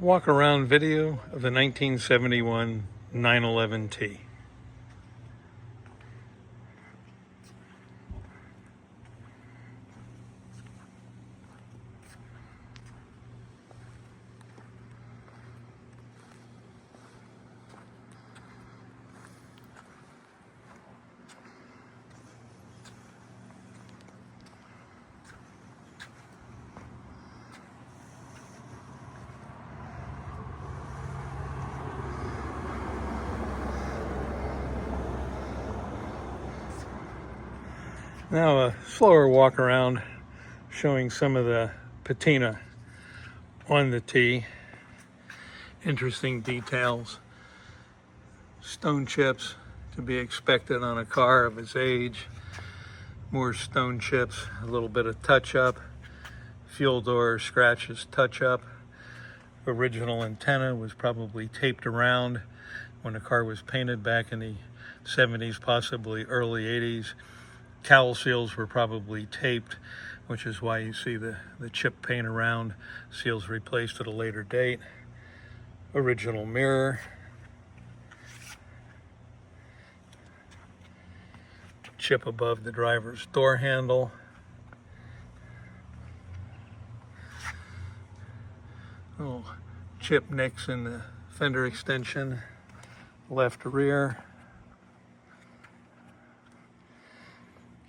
walk around video of the 1971 911T. Now a slower walk around showing some of the patina on the T. Interesting details. Stone chips to be expected on a car of its age. More stone chips, a little bit of touch up. Fuel door scratches, touch up. Original antenna was probably taped around when the car was painted back in the 70s, possibly early 80s. Cowl seals were probably taped, which is why you see the chip paint around. Seals replaced at a later date. Original mirror. Chip above the driver's door handle. Oh, chip nicks in the fender extension, left rear.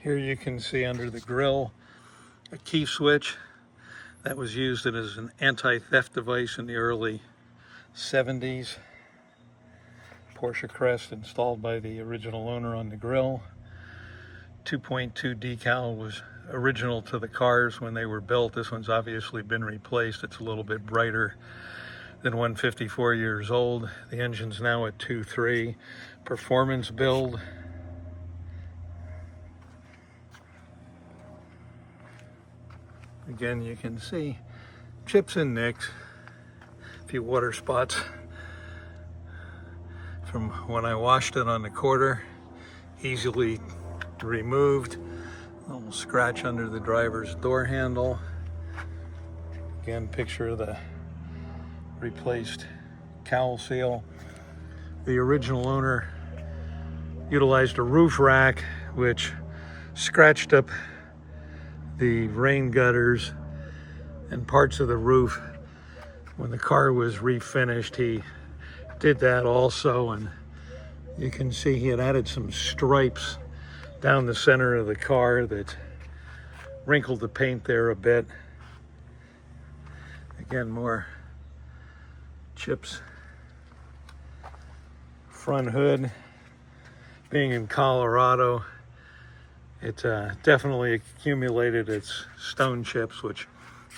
Here you can see under the grille a key switch that was used as an anti-theft device in the early 70s. Porsche crest installed by the original owner on the grille. 2.2 decal was original to the cars when they were built. This one's obviously been replaced. It's a little bit brighter than 154 years old. The engine's now at 2.3. Performance build. Again, you can see chips and nicks, a few water spots from when I washed it on the quarter, easily removed. A little scratch under the driver's door handle. Again, picture of the replaced cowl seal. The original owner utilized a roof rack which scratched up the rain gutters and parts of the roof. When the car was refinished, he did that also, and you can see he had added some stripes down the center of the car that wrinkled the paint there a bit. Again, more chips. Front hood. Being in Colorado, it definitely accumulated its stone chips, which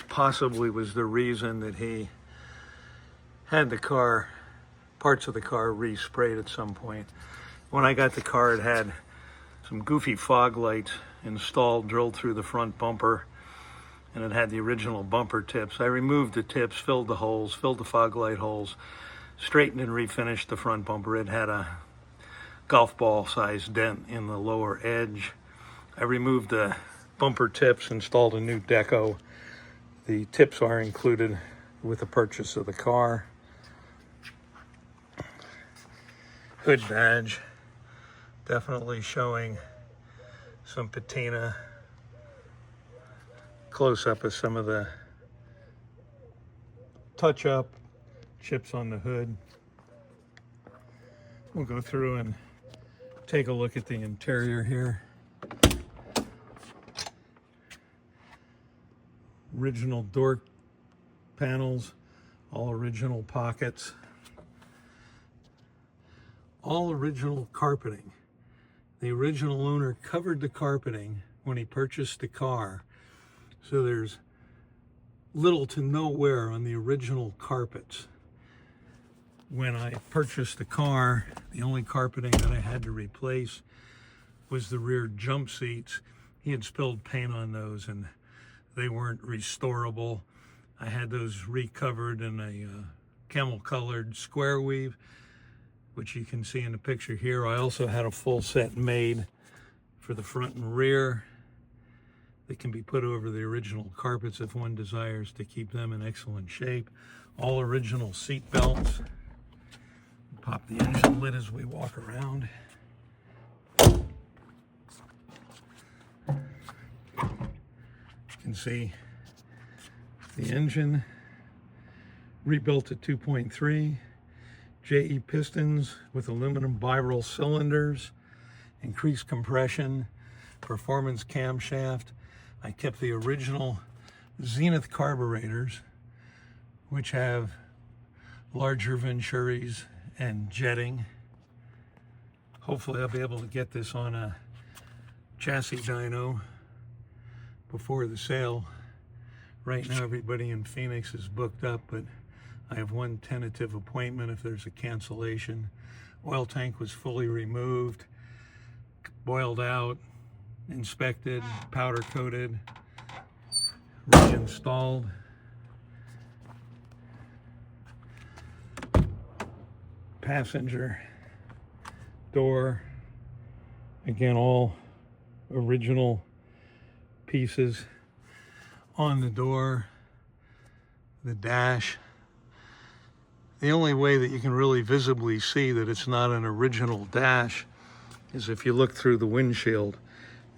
possibly was the reason that he had the car, parts of the car, resprayed at some point. When I got the car, it had some goofy fog lights installed, drilled through the front bumper, and it had the original bumper tips. I removed the tips, filled the holes, filled the fog light holes, straightened and refinished the front bumper. It had a golf ball sized dent in the lower edge. I removed the bumper tips, installed a new deco. The tips are included with the purchase of the car. Hood badge, definitely showing some patina. Close up of some of the touch up chips on the hood. We'll go through and take a look at the interior here. Original door panels, all original pockets, all original carpeting. The original owner covered the carpeting when he purchased the car, so there's little to no wear on the original carpets. When I purchased the car, the only carpeting that I had to replace was the rear jump seats. He had spilled paint on those and they weren't restorable. I had those recovered in a camel colored square weave, which you can see in the picture here. I also had a full set made for the front and rear that can be put over the original carpets if one desires to keep them in excellent shape. All original seat belts. Pop the engine lid as we walk around. You can see the engine rebuilt at 2.3, JE pistons with aluminum biroll cylinders, increased compression, performance camshaft. I kept the original Zenith carburetors, which have larger venturis and jetting. Hopefully I'll be able to get this on a chassis dyno before the sale. Right now everybody in Phoenix is booked up, but I have one tentative appointment if there's a cancellation. Oil tank was fully removed, boiled out, inspected, powder coated, reinstalled. Passenger door, again, all original pieces on the door. The dash, the only way that you can really visibly see that it's not an original dash is if you look through the windshield.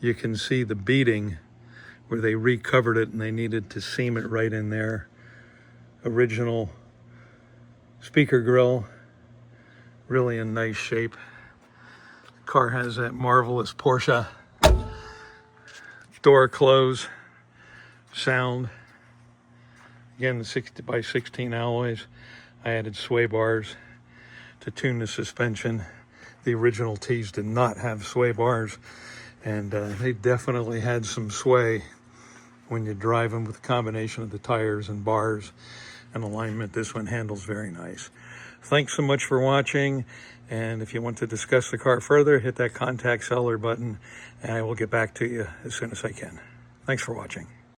You can see the beading where they recovered it and they needed to seam it right in there. Original speaker grill, really in nice shape. The car has that marvelous Porsche door close sound. Again, the 60x16 alloys. I added sway bars to tune the suspension. The original T's did not have sway bars, and they definitely had some sway when you drive them with a combination of the tires and bars and alignment. This one handles very nice. Thanks so much for watching, and if you want to discuss the car further, hit that contact seller button and I will get back to you as soon as I can. Thanks for watching.